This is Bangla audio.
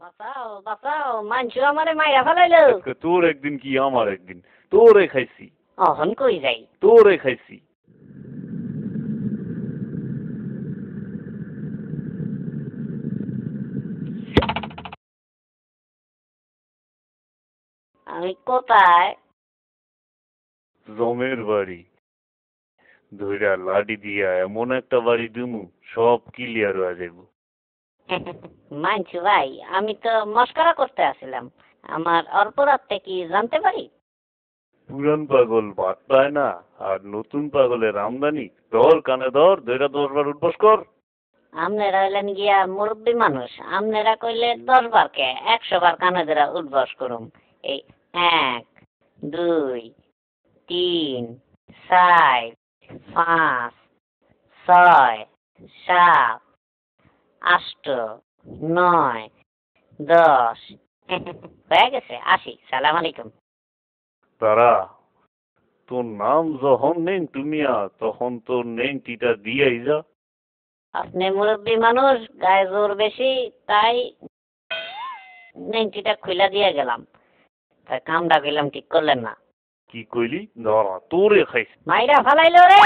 বাঁচাও বাঁচাও, মানুষ আমারে মাইরা ফেলাইলো। তোর একদিন কি আমার একদিন, তোরে খাইছি। অহন কই যাই? তোরে খাইছি। আমি কোথায়? জমের বাড়ি। ধইরা লাডি দিয়া এমন একটা বাড়ি দিমু সব ক্লিয়ার হয়ে যাইব। মানছু ভাই, আমি তো মস্করা করতে আসছিলাম। আমার অপরাধটা কি জানতে পারি? পুরান পাগল ভাত পায় না, আর নতুন পাগলের আমদানি। ধর কানে ধর, ধইরা 10 বার উঠবস কর। আপনারা হইলেন গিয়া মুরব্বী মানুষ, আপনারা কইলে 10 বার কে 100 বার কানে ধরা উঠবস করুম। এই 1 2 3 4 5 6 7 8 9 10 হয়ে গেছে, আসি। সালাম আলাইকুম। তারা তোর নাম যখন নেন তুমিয়া, তখন তোর নেংটিটা দিয়াই যা। আপনি মুরব্বী মানুষ, গায়ে জোর বেশি, তাই নেংটিটা খুইলা দিয়ে গেলাম। তাই কামটা কইলাম ঠিক করলেন না। কি কইলি? ধরা তোরে খাইছি। মাইরা ফালাইলো রে।